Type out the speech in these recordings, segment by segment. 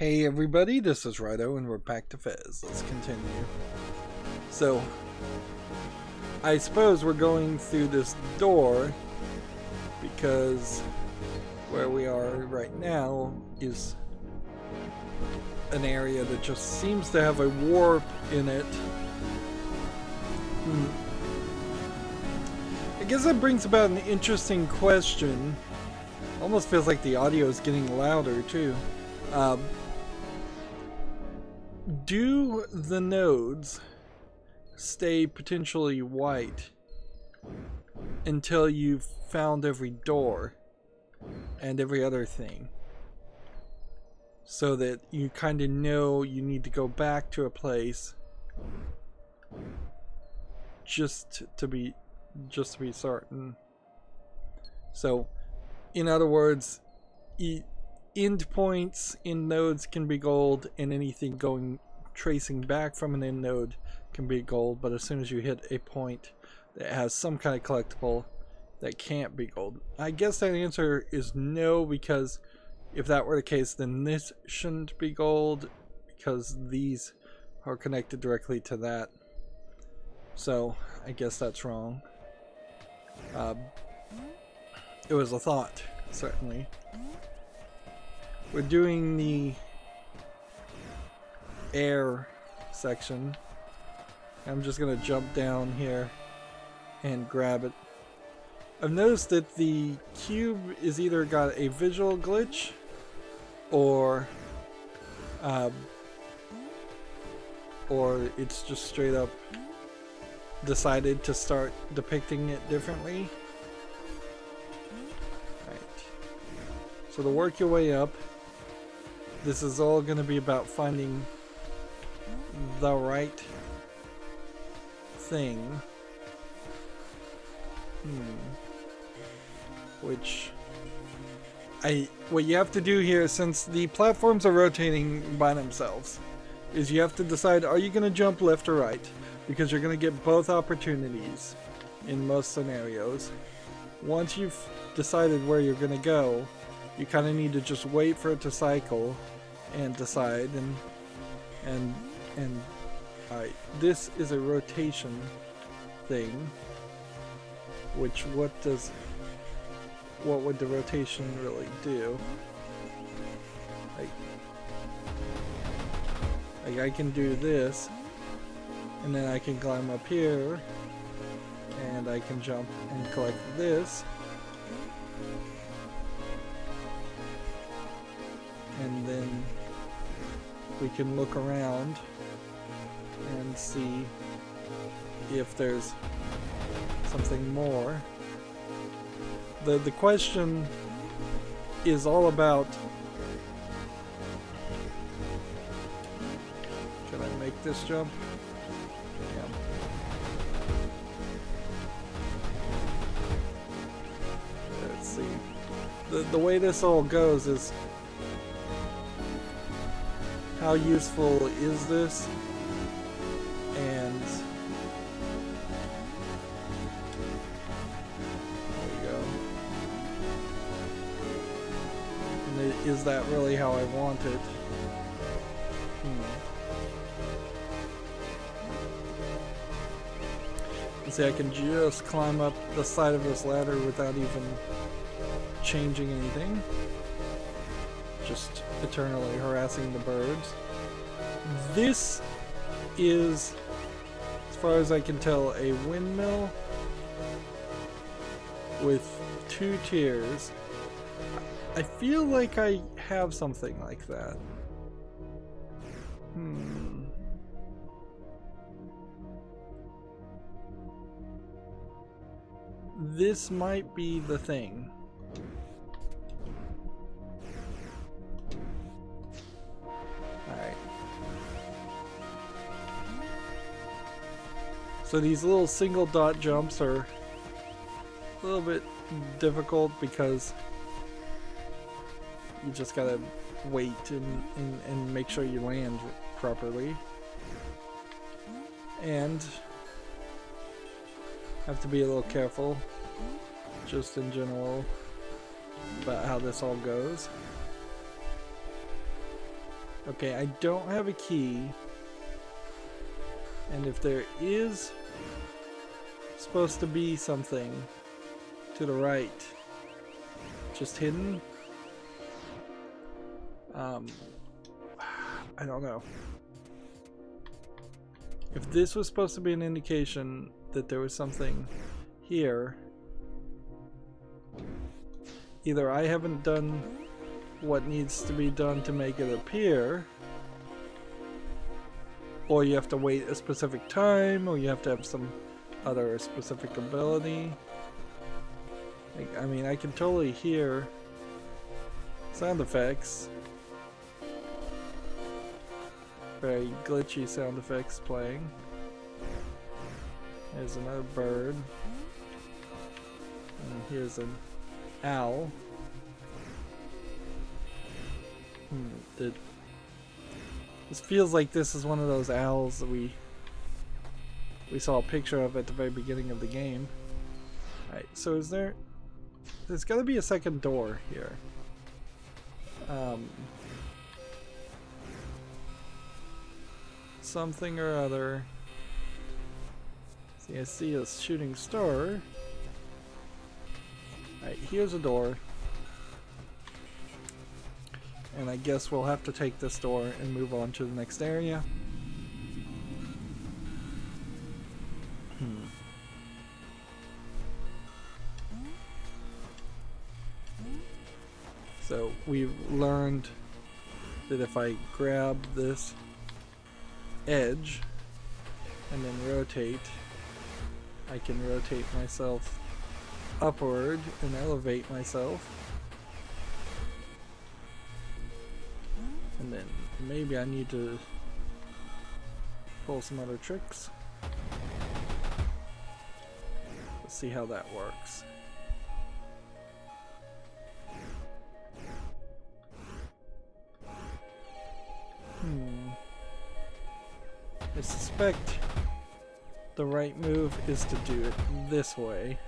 Hey everybody, this is Rydo and we're back to Fez. Let's continue. So, I suppose we're going through this door because where we are right now is an area that just seems to have a warp in it. I guess that brings about an interesting question. Almost feels like the audio is getting louder too. Do the nodes stay potentially white until you've found every door and every other thing, so that you kind of know you need to go back to a place just to be certain? So, in other words, endpoints in nodes can be gold, and anything tracing back from an end node can be gold, but as soon as you hit a point that has some kind of collectible, that can't be gold. I guess that answer is no, because if that were the case, then this shouldn't be gold, because these are connected directly to that. So I guess that's wrong. It was a thought, certainly. We're doing the air section. I'm just gonna jump down here and grab it. I've noticed that the cube is either got a visual glitch or it's just straight up decided to start depicting it differently. Right. So to work your way up, this is all going to be about finding the right thing. What you have to do here, since the platforms are rotating by themselves, is you have to decide, are you going to jump left or right? Because you're going to get both opportunities in most scenarios. Once you've decided where you're going to go, you kind of need to just wait for it to cycle and decide. And alright, this is a rotation thing. Which what would the rotation really do? Like I can do this, and then I can climb up here, and I can jump and collect this. And then we can look around and see if there's something more. The question is all about, can I make this jump? Yeah. Let's see. The way this all goes is, how useful is this? And there we go. And is that really how I want it? See, I can just climb up the side of this ladder without even changing anything. Just eternally harassing the birds. This is, as far as I can tell, a windmill with 2 tiers. I feel like I have something like that. This might be the thing. Alright. So these little single dot jumps are a little bit difficult because you just gotta wait and make sure you land properly. And have to be a little careful, just in general, about how this all goes. Okay, I don't have a key. And if there is supposed to be something to the right, just hidden, I don't know. If this was supposed to be an indication that there was something here, either I haven't done what needs to be done to make it appear, or you have to wait a specific time, or you have to have some other specific ability. Like, I mean, I can totally hear sound effects. Very glitchy sound effects playing. There's another bird. And here's an owl. This feels like this is one of those owls that we saw a picture of at the very beginning of the game. Alright, so there's gotta be a second door here. Something or other. See, I see a shooting star. Alright, here's a door. And I guess we'll have to take this door and move on to the next area. So we've learned that if I grab this edge and then rotate, I can rotate myself upward and elevate myself. And then maybe I need to pull some other tricks. Let's see how that works. I suspect the right move is to do it this way.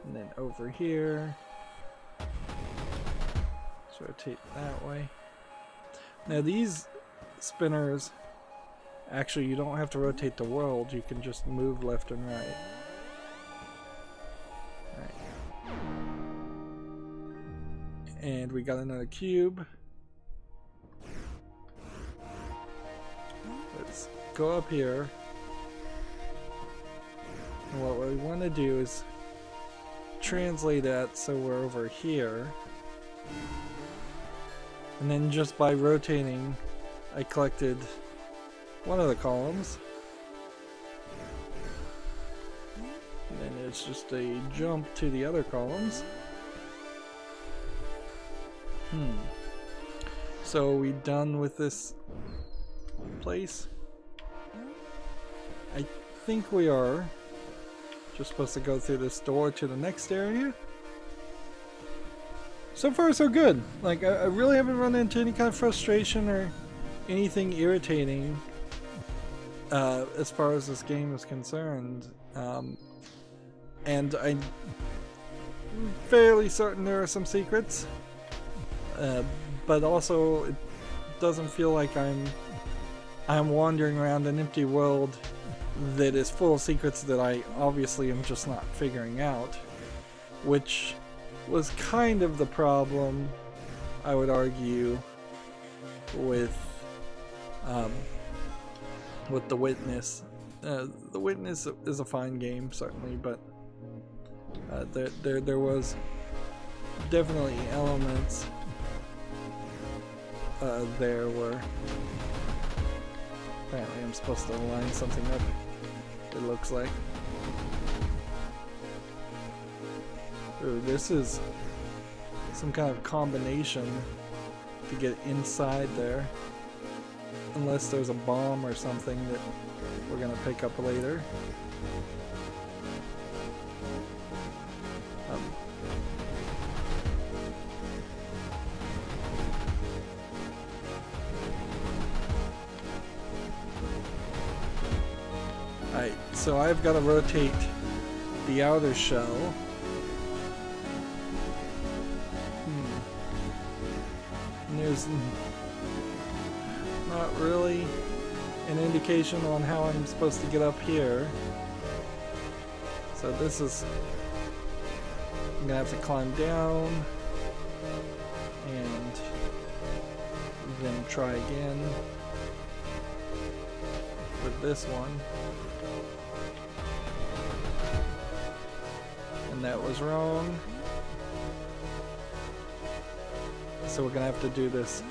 And then over here. Let's rotate that way. Now these spinners, actually you don't have to rotate the world, you can just move left and right. And we got another cube. Let's go up here. And what we want to do is translate that so we're over here. And then just by rotating, I collected one of the columns. And then it's just a jump to the other columns. So are we done with this place? I think we are. Just supposed to go through this door to the next area. So far so good. Like I really haven't run into any kind of frustration or anything irritating as far as this game is concerned. And I'm fairly certain there are some secrets. But also it doesn't feel like I'm wandering around an empty world that is full of secrets that I obviously am just not figuring out, which was kind of the problem, I would argue, with The Witness. The Witness is a fine game, certainly, but there was definitely elements there where apparently I'm supposed to line something up, it looks like. Ooh, this is some kind of combination to get inside there. Unless there's a bomb or something that we're gonna pick up later. Alright, so I've got to rotate the outer shell. there's not really an indication on how I'm supposed to get up here. So this is, I'm gonna have to climb down and then try again with this one. And that was wrong. So we're gonna have to do this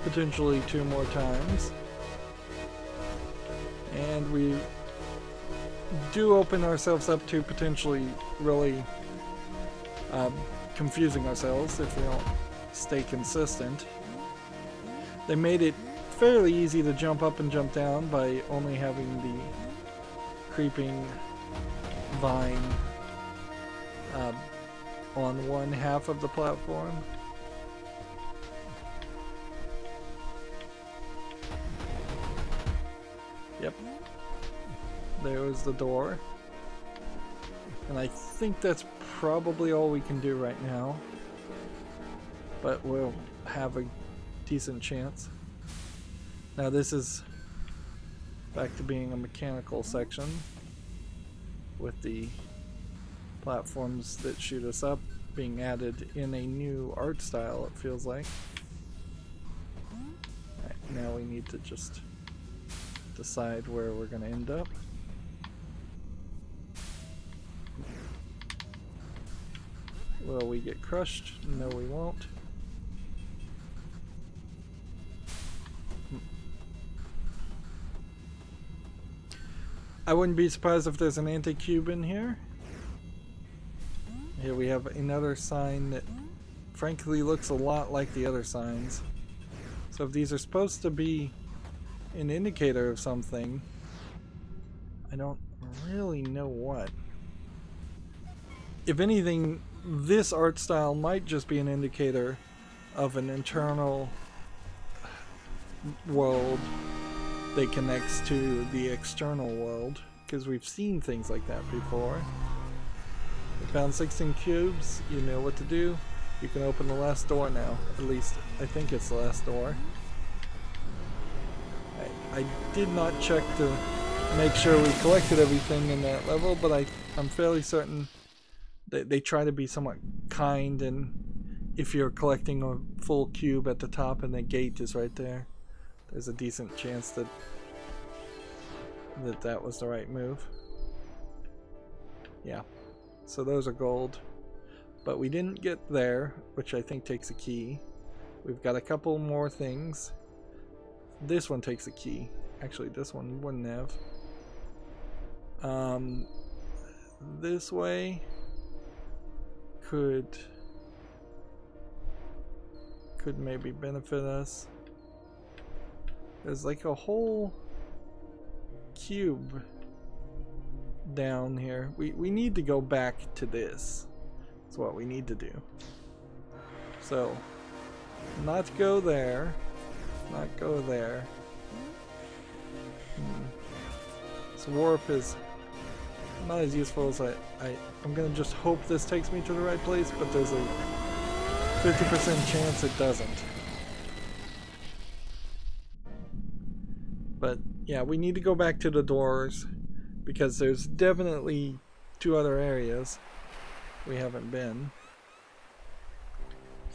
potentially 2 more times. And we do open ourselves up to potentially really confusing ourselves if we don't stay consistent. They made it fairly easy to jump up and jump down by only having the creeping vine on one half of the platform. Yep. There was the door. And I think that's probably all we can do right now. But we'll have a decent chance. Now this is back to being a mechanical section with the platforms that shoot us up being added in a new art style, it feels like. Right, now we need to just decide where we're going to end up. Will we get crushed? No, we won't. I wouldn't be surprised if there's an anti-cube in here. Here we have another sign that frankly looks a lot like the other signs. So if these are supposed to be an indicator of something, I don't really know what. If anything, this art style might just be an indicator of an internal world that connects to the external world, because we've seen things like that before. We found 16 cubes, you know what to do. You can open the last door now. At least, I think it's the last door. I did not check to make sure we collected everything in that level, but I'm fairly certain that they try to be somewhat kind, and if you're collecting a full cube at the top and the gate is right there, there's a decent chance that that was the right move. Yeah. So those are gold, but we didn't get there, which I think takes a key. We've got a couple more things. This one takes a key. Actually, this one wouldn't have. This way could maybe benefit us. There's like a whole cube down here. We need to go back to this. That's what we need to do. So, not go there. Not go there. This warp is not as useful as I'm gonna just hope this takes me to the right place, but there's a 50% chance it doesn't. But yeah, we need to go back to the doors, because there's definitely 2 other areas we haven't been.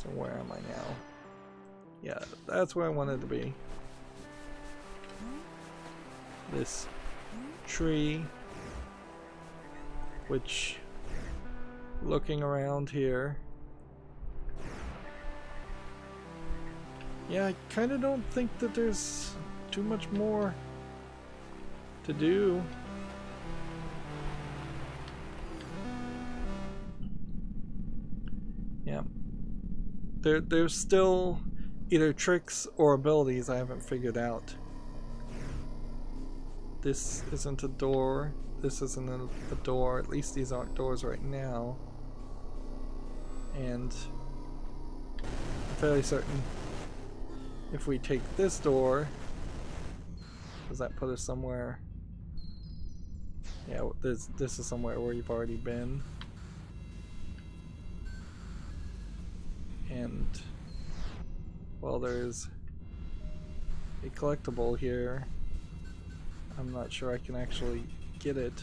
So where am I now? Yeah, that's where I wanted to be. This tree, which, looking around here, yeah, I kind of don't think that there's too much more to do. Yeah. There's still either tricks or abilities I haven't figured out. This isn't a door. This isn't a door. At least these aren't doors right now. And I'm fairly certain if we take this door, does that put us somewhere? Yeah, this is somewhere where you've already been. And Well, there is a collectible here. I'm not sure I can actually get it.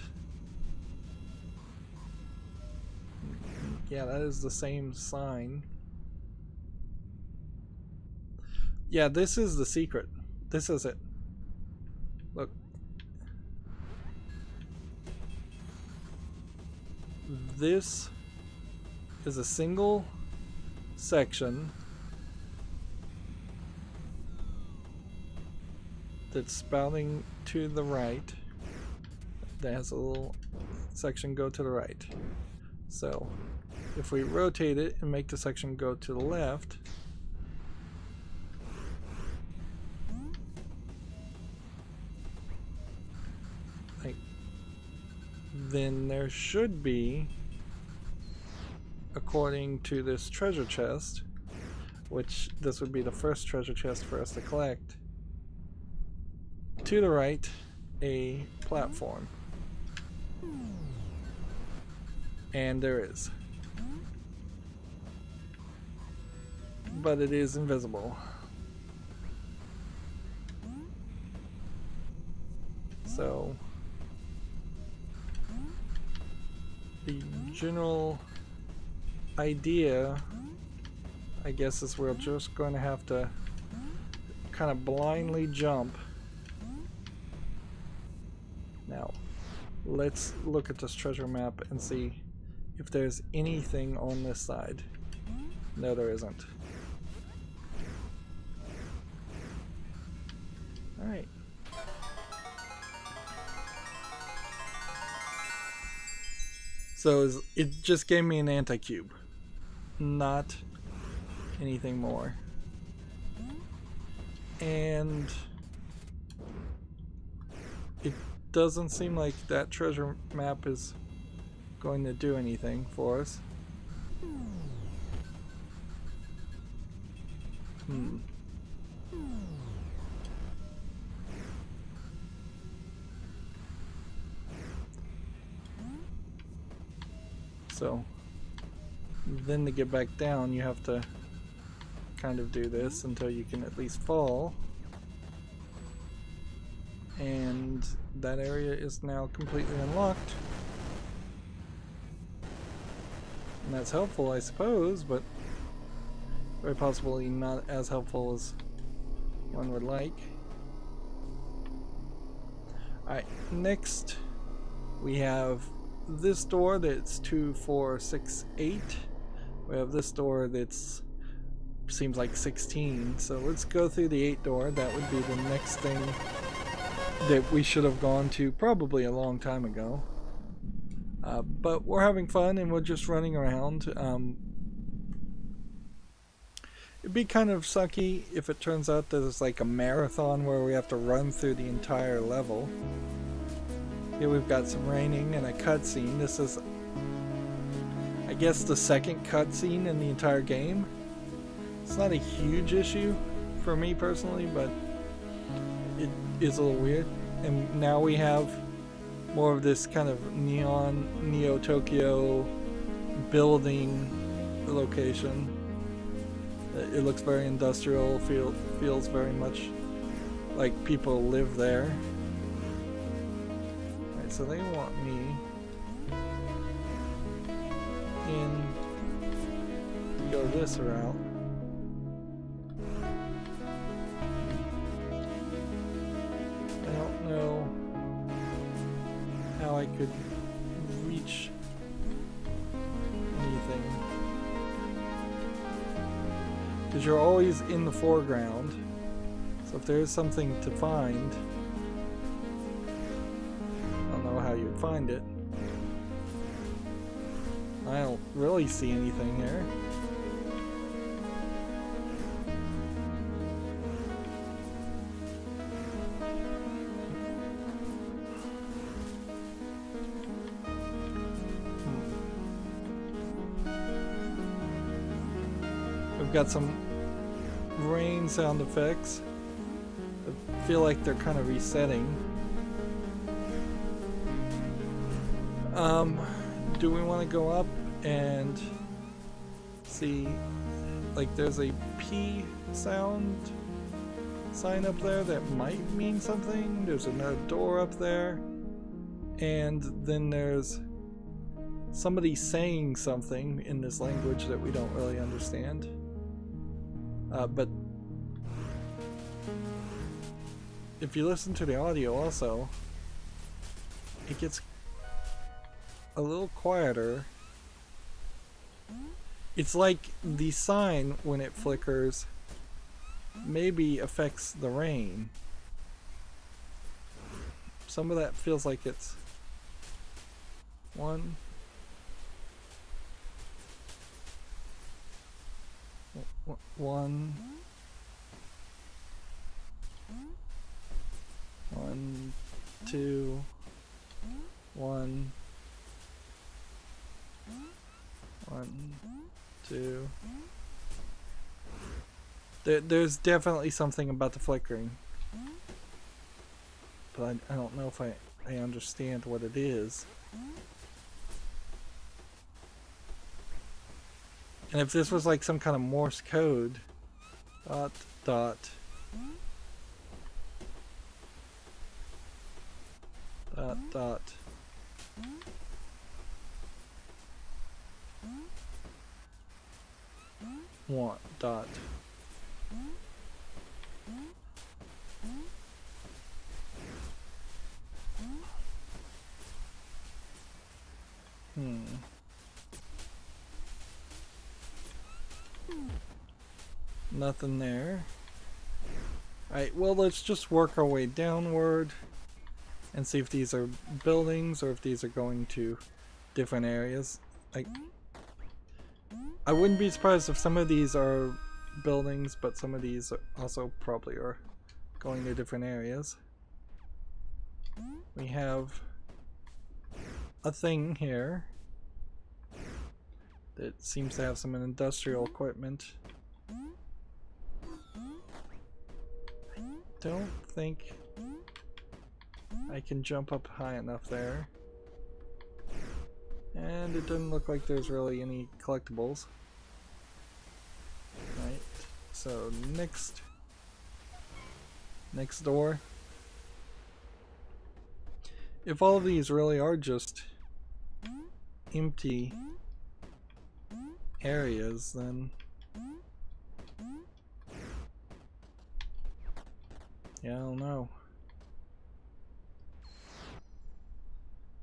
Yeah, that is the same sign. Yeah, this is the secret. This is it. Look. This is a single section that's spouting to the right. That has a little section go to the right. So if we rotate it and make the section go to the left, then there should be, according to this treasure chest, which this would be the first treasure chest for us to collect, to the right, a platform. And there is. But it is invisible. So the general idea, I guess, is we're just going to have to kind of blindly jump. Now, let's look at this treasure map and see if there's anything on this side. No, there isn't. Alright. So it just gave me an anti-cube, not anything more. And it doesn't seem like that treasure map is going to do anything for us. So then to get back down, you have to kind of do this until you can at least fall. And that area is now completely unlocked. And that's helpful, I suppose, but very possibly not as helpful as one would like. Alright, next we have this door that's 2, 4, 6, 8. We have this door that's seems like 16. So let's go through the 8 door. That would be the next thing that we should have gone to probably a long time ago. But we're having fun and we're just running around. It'd be kind of sucky if it turns out that it's like a marathon where we have to run through the entire level. Here we've got some raining and a cutscene. This is, I guess, the second cutscene in the entire game. It's not a huge issue for me personally, but it is a little weird. And now we have more of this kind of neon, Neo-Tokyo building location. It looks very industrial, feels very much like people live there. Alright, so they want me in to go this route. I don't know how I could reach anything. Because you're always in the foreground, so if there's something to find, I don't know how you'd find it. I don't really see anything here. We've got some rain sound effects. I feel like they're kind of resetting. Do we want to go up and see like there's a P sound sign up there that might mean something. There's another door up there. And then there's somebody saying something in this language that we don't really understand. But if you listen to the audio also, it gets a little quieter. It's like the sign, when it flickers, maybe affects the rain. Some of that feels like it's one. One, 2, 1, 2. There's definitely something about the flickering, but I don't know if I understand what it is. And if this was like some kind of Morse code, dot, dot, dot, dot, one, dot. Nothing there. Alright, well, let's just work our way downward and see if these are buildings or if these are going to different areas. I wouldn't be surprised if some of these are buildings, but some of these also probably are going to different areas. We have a thing here that seems to have some industrial equipment. I don't think I can jump up high enough there. And it doesn't look like there's really any collectibles. Right, so next door. If all of these really are just empty areas, then yeah, I don't know.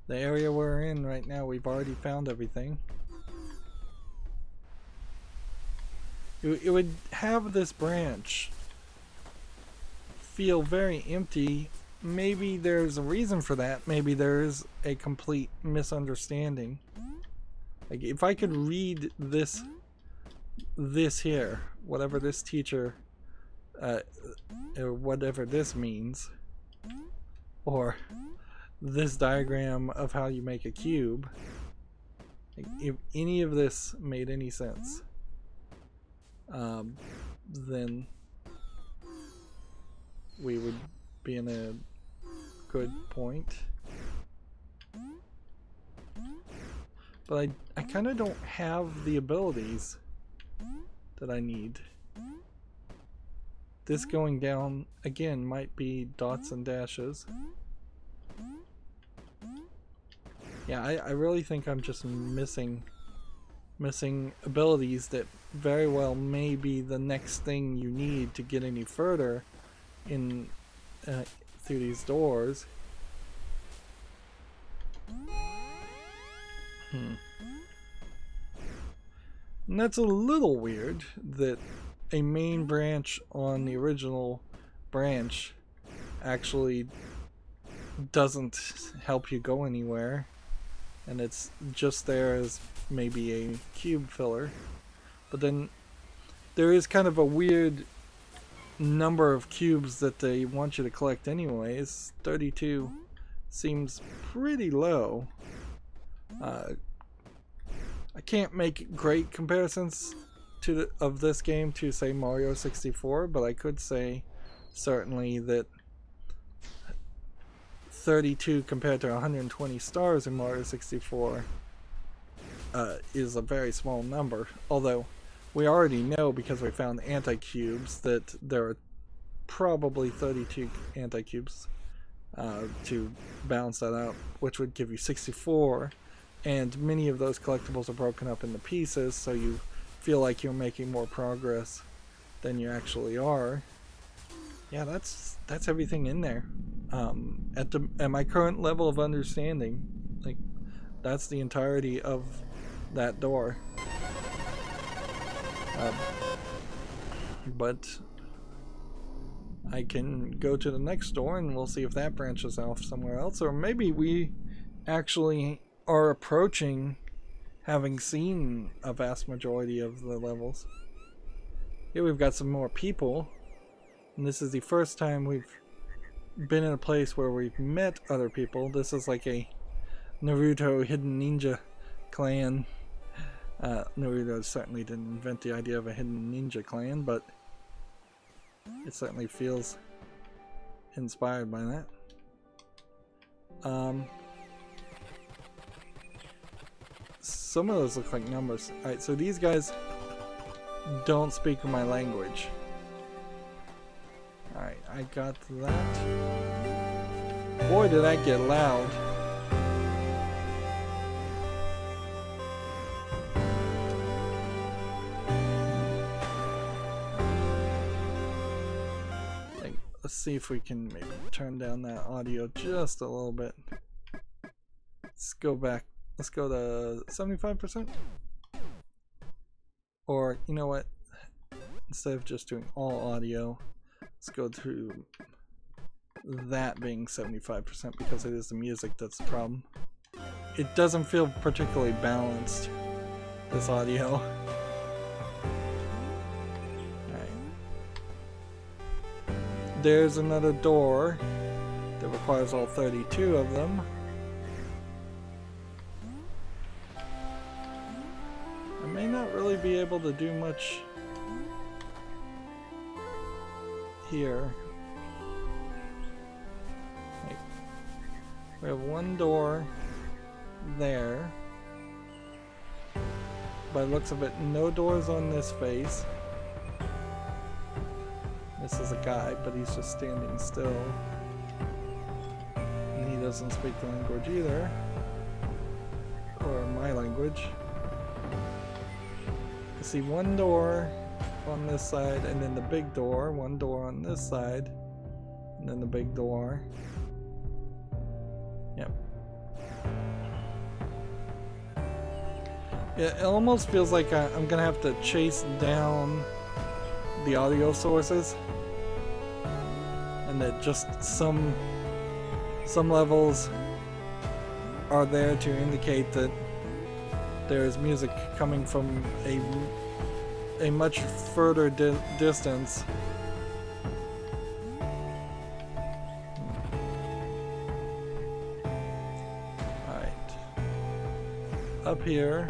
The area we're in right now, we've already found everything. It would have this branch feel very empty. Maybe there's a reason for that. Maybe there's a complete misunderstanding. Like if I could read this here, whatever this teacher, or whatever this means, or this diagram of how you make a cube, like if any of this made any sense, then we would be in a good point. But I kind of don't have the abilities that I need. This going down again might be dots and dashes. Yeah, I really think I'm just missing abilities that very well may be the next thing you need to get any further in through these doors. And that's a little weird that a main branch on the original branch actually doesn't help you go anywhere, and it's just there as maybe a cube filler. But then there is kind of a weird number of cubes that they want you to collect anyways. 32 seems pretty low. I can't make great comparisons of this game to, say, Mario 64, but I could say certainly that 32 compared to 120 stars in Mario 64 is a very small number. Although We already know, because we found anti-cubes, that there are probably 32 anti-cubes to balance that out, which would give you 64, and many of those collectibles are broken up into pieces, so you feel like you're making more progress than you actually are. Yeah, that's everything in there. At my current level of understanding, like, that's the entirety of that door. But I can go to the next door and we'll see if that branches off somewhere else, or maybe we actually are approaching having seen a vast majority of the levels. Here we've got some more people, and this is the first time we've been in a place where we've met other people. This is like a Naruto hidden ninja clan. Naruto certainly didn't invent the idea of a hidden ninja clan, but it certainly feels inspired by that. Some of those look like numbers. Alright, so these guys don't speak my language. Alright, I got that. Boy, did that get loud. Let's see if we can maybe turn down that audio just a little bit. Let's go back. Let's go to 75%. Or, you know what? Instead of just doing all audio, let's go to that being 75% because it is the music that's the problem. It doesn't feel particularly balanced, this audio. There's another door that requires all 32 of them. I may not really be able to do much here. We have one door there. By the looks of it, no doors on this face. This is a guy, but he's just standing still. And he doesn't speak the language either. Or my language. I see one door on this side, and then the big door. One door on this side, and then the big door. Yep. It almost feels like I'm gonna have to chase down the audio sources, and that just some levels are there to indicate that there is music coming from a much further distance. Alright, up here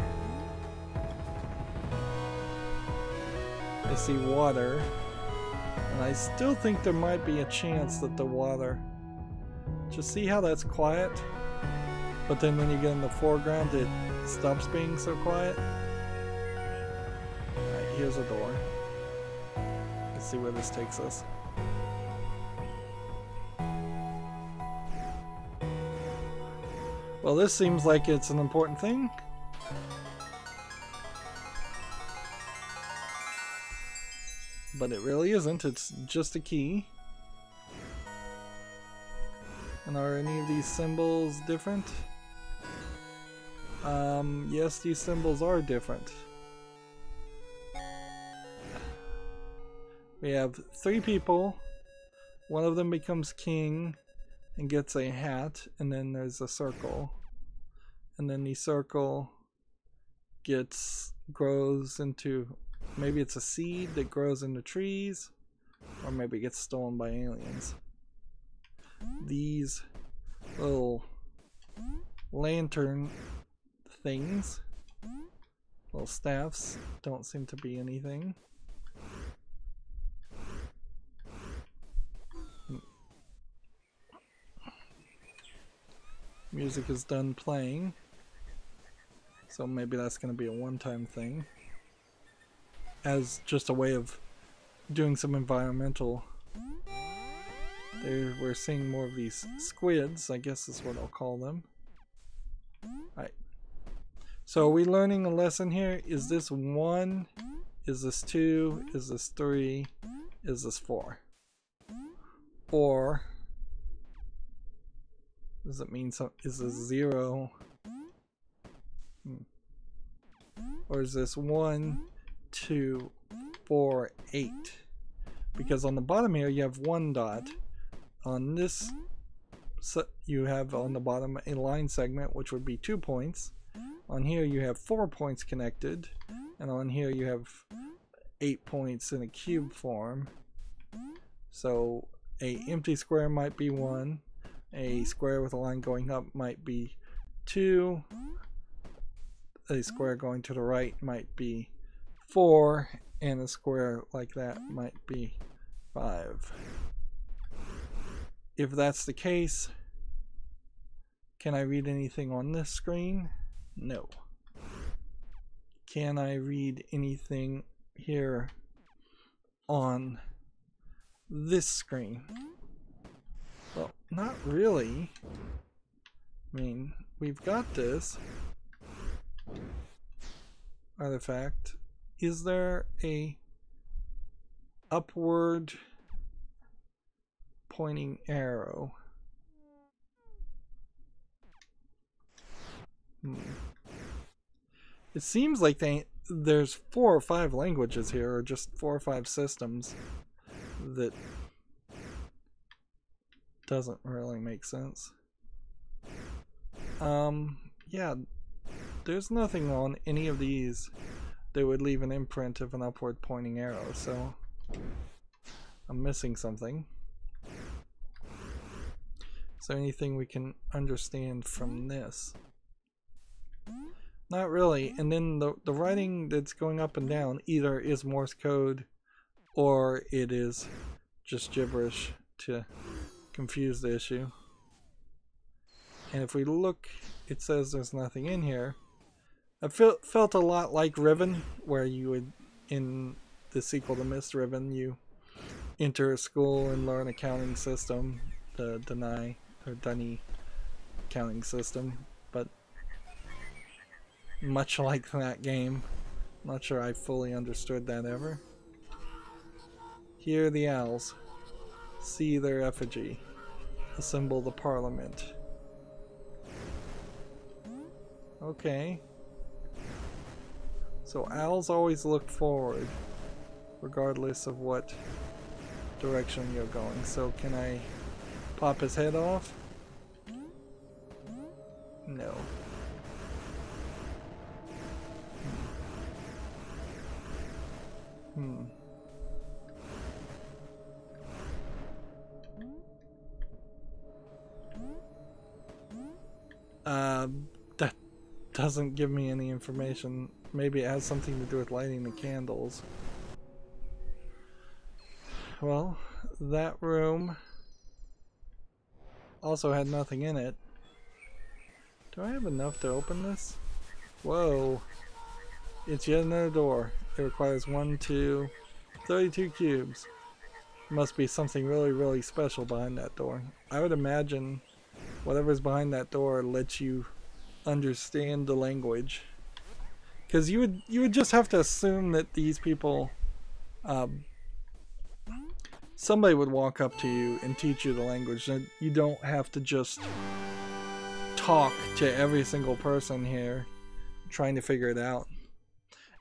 I see water, and I still think there might be a chance that the water, just see how that's quiet, but then when you get in the foreground it stops being so quiet. Alright, here's a door. Let's see where this takes us. Well, this seems like it's an important thing. But it really isn't, it's just a key. And are any of these symbols different? Yes, these symbols are different. We have 3 people. One of them becomes king and gets a hat, and then there's a circle. And then the circle grows into, maybe it's a seed that grows into trees, or maybe it gets stolen by aliens. These little lantern things, little staffs, don't seem to be anything. Music is done playing, so maybe that's going to be a one-time thing. as just a way of doing some environmental. There, we're seeing more of these squids, I guess is what I'll call them. Alright. So are we learning a lesson here? Is this 1? Is this 2? Is this 3? Is this 4? Or does it mean some? Is this 0? Or is this 1, 2, 4, 8? Because on the bottom here you have 1 dot. On this you have on the bottom a line segment, which would be 2 points. On here you have 4 points connected, and on here you have 8 points in a cube form. So a empty square might be 1, a square with a line going up might be 2, a square going to the right might be 4, and a square like that might be 5. If that's the case, can I read anything on this screen? No. Can I read anything here on this screen? Well, not really. I mean, we've got this artifact. Is there a upward pointing arrow? It seems like there's 4 or 5 languages here, or just 4 or 5 systems that doesn't really make sense. Yeah, there's nothing on any of these that would leave an imprint of an upward pointing arrow, so I'm missing something. Is there anything we can understand from this? Not really. And then the writing that's going up and down either is Morse code or it is just gibberish to confuse the issue. And if we look, it says there's nothing in here. I felt a lot like Ribbon, where you would, in the sequel to Mist Ribbon, you enter a school and learn accounting system, the Dunny accounting system, but much like that game, not sure I fully understood that ever. Hear the owls, see their effigy, assemble the parliament. Okay. So owls always look forward, regardless of what direction you're going. So can I pop his head off? No. That doesn't give me any information. Maybe it has something to do with lighting the candles. Well, that room also had nothing in it. Do I have enough to open this? Whoa. It's yet another door. It requires 1, 2, 32 cubes. Must be something really, really special behind that door. I would imagine whatever's behind that door lets you understand the language. Because you would just have to assume that these people, somebody would walk up to you and teach you the language. You don't have to just talk to every single person here trying to figure it out.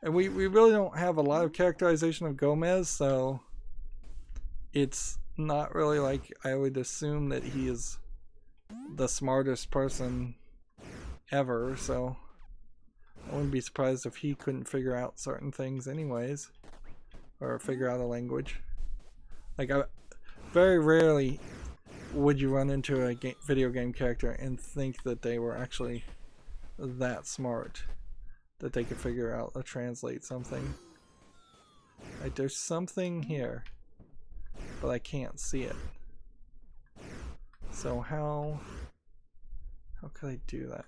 And we really don't have a lot of characterization of Gomez, so it's not really like I would assume that he is the smartest person ever, so I wouldn't be surprised if he couldn't figure out certain things anyways, or figure out a language. Like, very rarely would you run into a video game character and think that they were actually that smart, that they could figure out or translate something. Like, there's something here, but I can't see it. So how could I do that?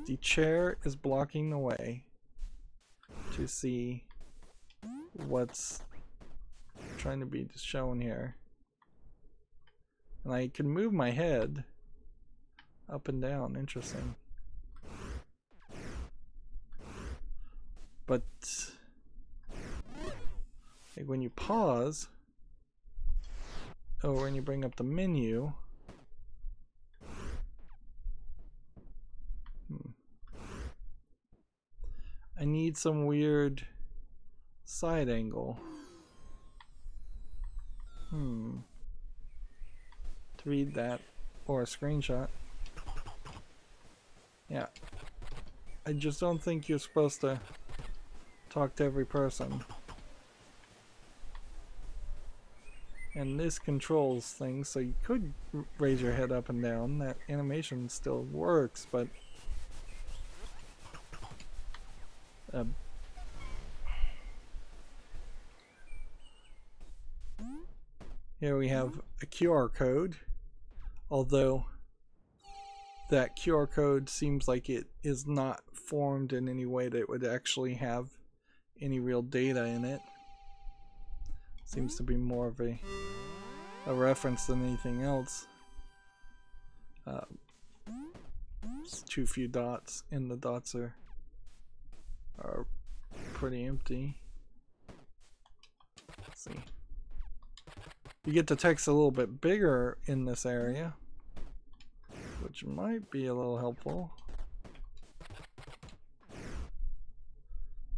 the chair is blocking the way to see what's trying to be shown here. And I can move my head up and down. Interesting. But like when you pause, or when you bring up the menu, I need some weird side angle. To read that, or a screenshot. Yeah. I just don't think you're supposed to talk to every person. And this controls things, so you could raise your head up and down. That animation still works, but here we have a QR code, although that QR code seems like it is not formed in any way that would actually have any real data in it. Seems to be more of a reference than anything else. It's too few dots, and the dots are pretty empty. Let's see. You get the text a little bit bigger in this area, which might be a little helpful.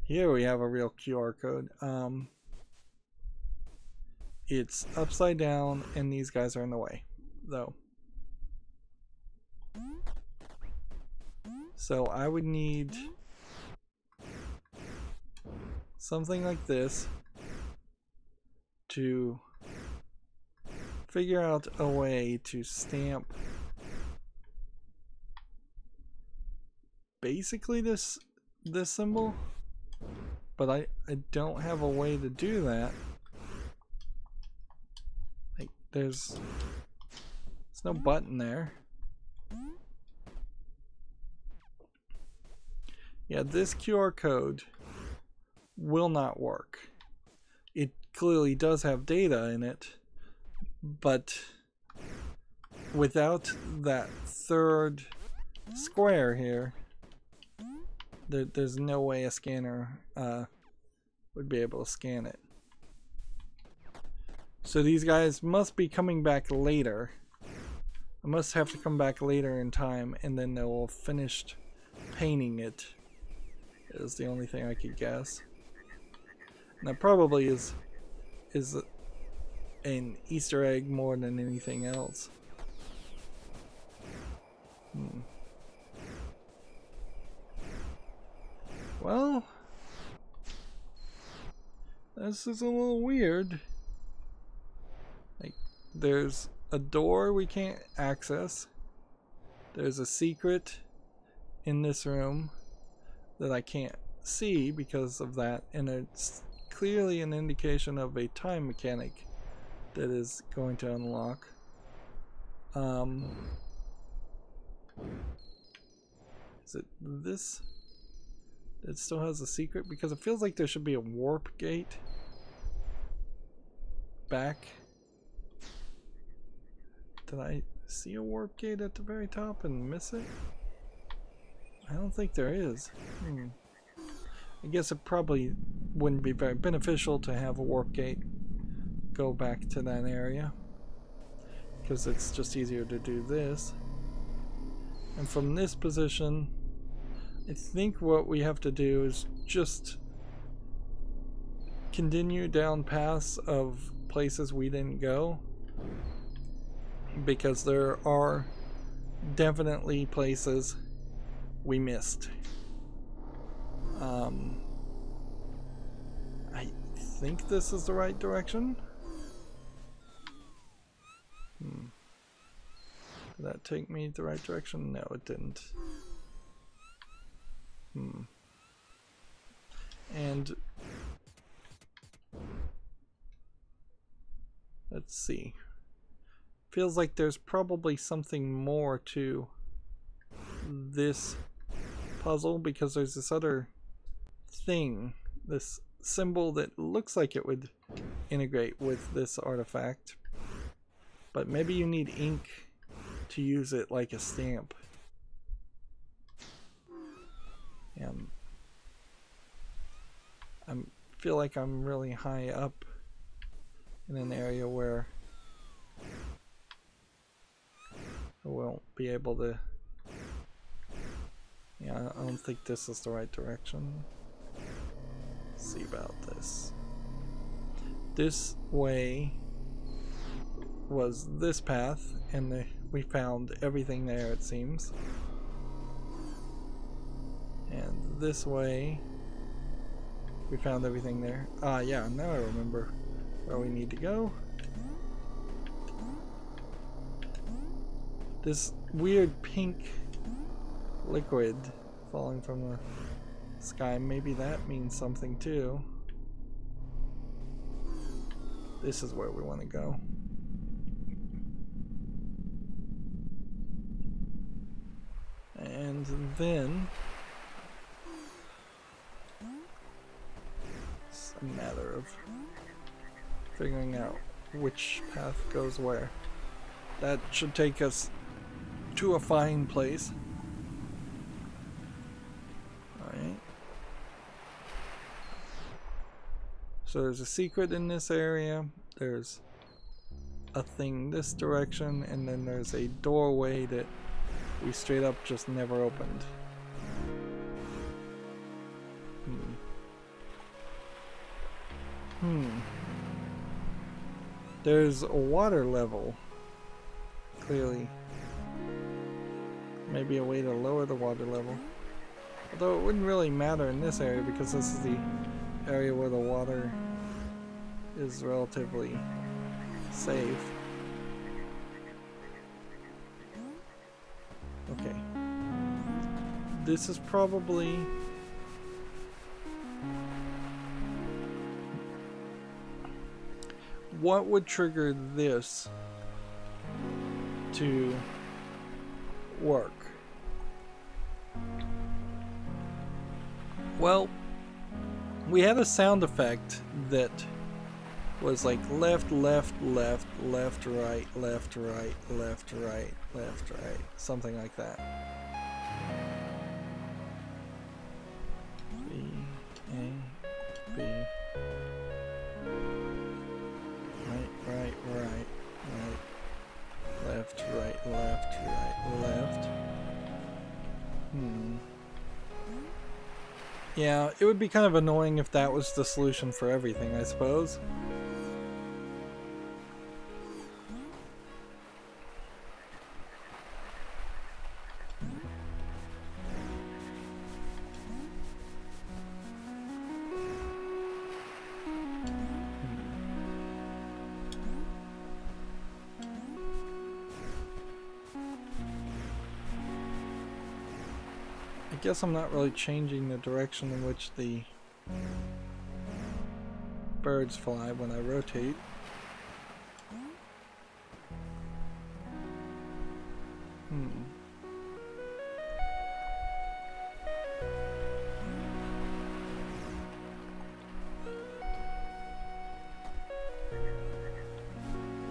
Here we have a real QR code. It's upside down and these guys are in the way, though. So I would need something like this to figure out a way to stamp basically this symbol, but I don't have a way to do that. Like there's no button there. Yeah, this QR code will not work. It clearly does have data in it, but without that third square here, there's no way a scanner would be able to scan it. So these guys must be coming back later. I must have to come back later in time, and then they will have finished painting it. Is the only thing I could guess. And that probably is an Easter egg more than anything else. Well, this is a little weird. Like, there's a door we can't access. There's a secret in this room that I can't see because of that, and it's clearly an indication of a time mechanic that is going to unlock. Is it this? It still has a secret, because it feels like there should be a warp gate back. Did I see a warp gate at the very top and miss it? I don't think there is. I guess it probably wouldn't be very beneficial to have a warp gate go back to that area, because it's just easier to do this. And from this position, I think what we have to do is just continue down paths of places we didn't go, because there are definitely places we missed. I think this is the right direction. Did that take me the right direction? No, it didn't. And let's see. Feels like there's probably something more to this puzzle because there's this other thing, this symbol that looks like it would integrate with this artifact, but maybe you need ink to use it like a stamp. I feel like I'm really high up in an area where I won't be able to. Yeah, I don't think this is the right direction. Let's see about this. This way was this path, and we found everything there, it seems. And this way, we found everything there. Ah, yeah, now I remember where we need to go. This weird pink liquid falling from the sky, maybe that means something too. This is where we want to go. And then it's a matter of figuring out which path goes where. That should take us to a fine place. Alright. So there's a secret in this area. There's a thing this direction, and then there's a doorway that we straight up just never opened. There's a water level. Clearly. Maybe a way to lower the water level. Although it wouldn't really matter in this area because this is the area where the water is relatively safe. Okay. This is probably... What would trigger this to work? Well, we had a sound effect that was like left, left, left, left, right, left, right, left, right, left, right, something like that. B, A, B. Right, right. Left, right, left, right, left. Yeah, it would be kind of annoying if that was the solution for everything, I suppose. I guess I'm not really changing the direction in which the birds fly when I rotate.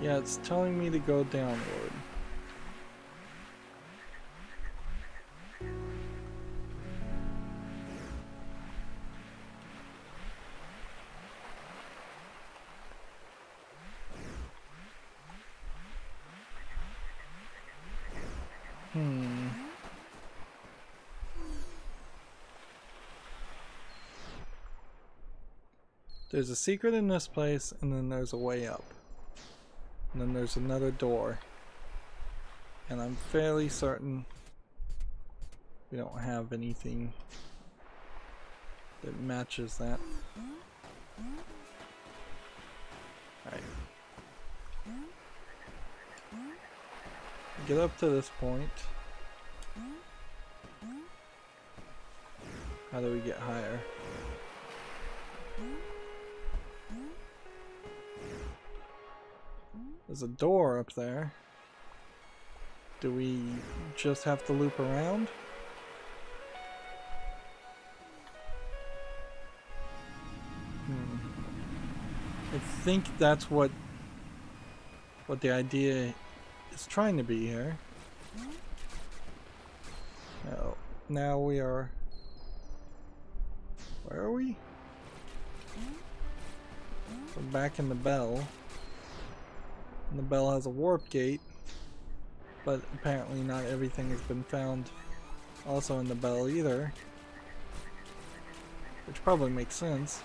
Yeah, it's telling me to go downward. There's a secret in this place, and then there's a way up. And then there's another door. And I'm fairly certain we don't have anything that matches that. Alright. Get up to this point. How do we get higher? There's a door up there. Do we just have to loop around? I think that's what the idea is trying to be here. Oh, now we are... Where are we? We're back in the bell. And the bell has a warp gate, but apparently not everything has been found also in the bell either. Which probably makes sense.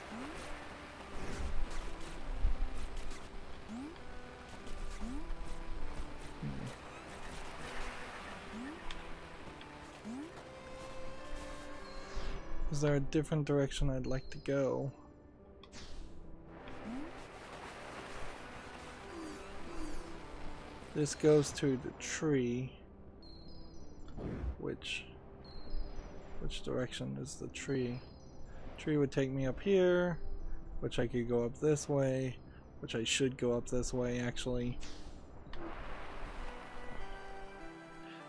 Is there a different direction I'd like to go? This goes to the tree. Which direction is the tree? Tree would take me up here, which I could go up this way, which I should go up this way actually.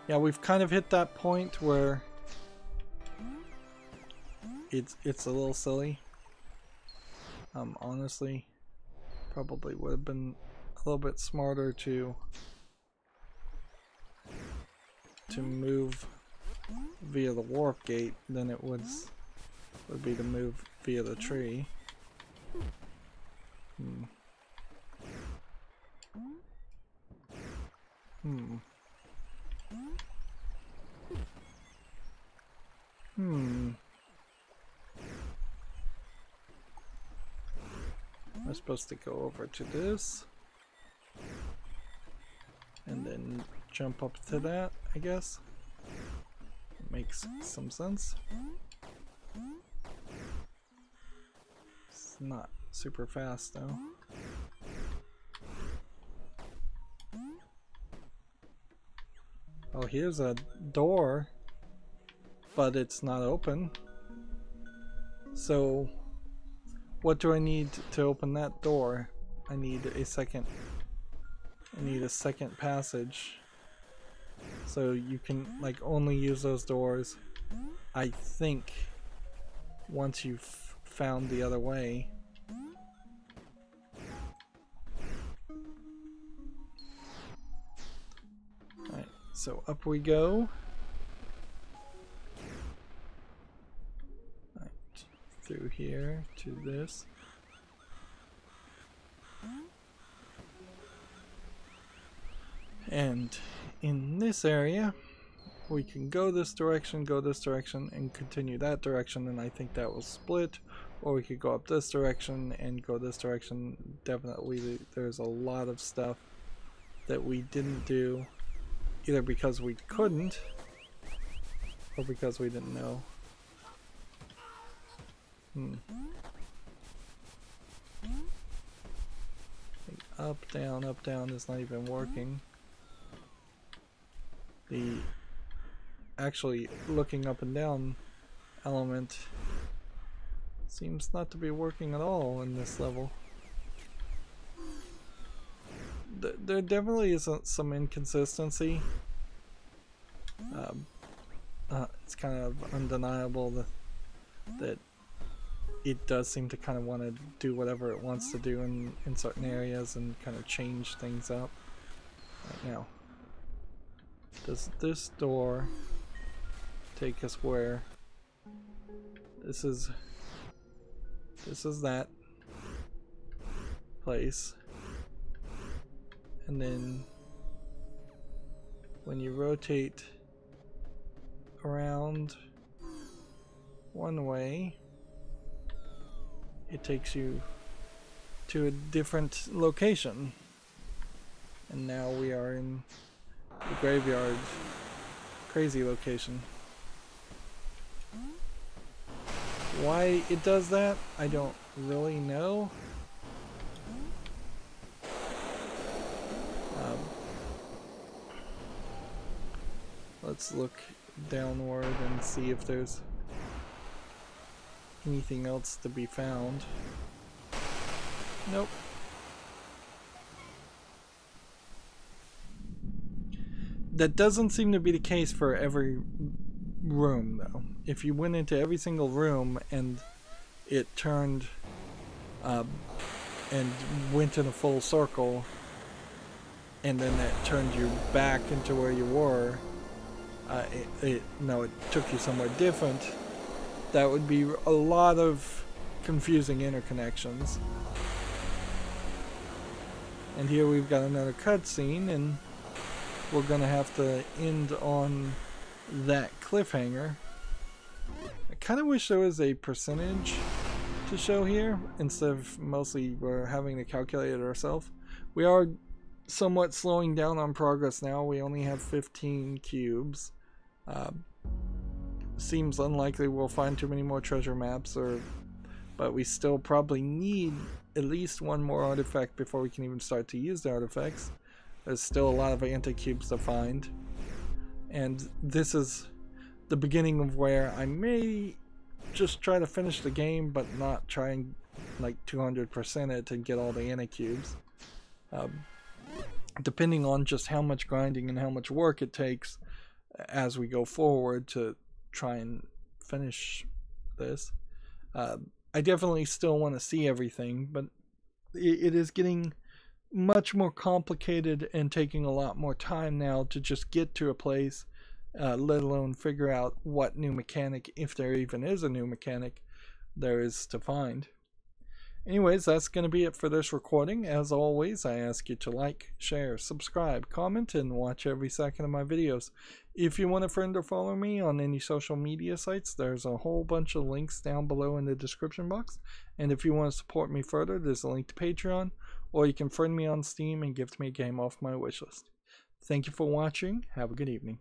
Yeah, we've kind of hit that point where it's a little silly. Honestly, probably would have been a little bit smarter to move via the warp gate than it would be to move via the tree. I'm supposed to go over to this and then jump up to that, I guess. Makes some sense. It's not super fast though. Oh, here's a door, but it's not open. So what do I need to open that door? I need a second passage. So you can like only use those doors, I think, once you've found the other way. Alright, so up we go. Alright, through here to this. And in this area, we can go this direction, and continue that direction, and I think that will split. Or we could go up this direction and go this direction. Definitely there's a lot of stuff that we didn't do, either because we couldn't, or because we didn't know. Up, down is not even working. The actually looking up and down element seems not to be working at all in this level. There definitely is some inconsistency. It's kind of undeniable that it does seem to kind of want to do whatever it wants to do in certain areas and kind of change things up. Right now, does this door take us where? This is that place, and then when you rotate around one way, it takes you to a different location. And now we are in the graveyard. Crazy location. Why it does that, I don't really know. Let's look downward and see if there's anything else to be found. Nope. That doesn't seem to be the case for every room, though. If you went into every single room and it turned and went in a full circle, and then that turned you back into where you were, no, it took you somewhere different, that would be a lot of confusing interconnections. And here we've got another cutscene, and we're gonna have to end on that cliffhanger. I kind of wish there was a percentage to show here instead of mostly we're having to calculate it ourselves. We are somewhat slowing down on progress now. We only have 15 cubes. Seems unlikely we'll find too many more treasure maps, but we still probably need at least one more artifact before we can even start to use the artifacts. There's still a lot of anti-cubes to find, and this is the beginning of where I may just try to finish the game but not try and like 200% it to get all the anti-cubes. Depending on just how much grinding and how much work it takes as we go forward to try and finish this. I definitely still want to see everything, but it is getting much more complicated and taking a lot more time now to just get to a place, let alone figure out what new mechanic, if there even is a new mechanic, there is to find. Anyways, that's going to be it for this recording. As always, I ask you to like, share, subscribe, comment, and watch every second of my videos. If you want a friend or follow me on any social media sites, there's a whole bunch of links down below in the description box. And if you want to support me further, there's a link to Patreon, or you can friend me on Steam and gift me a game off my wishlist. Thank you for watching. Have a good evening.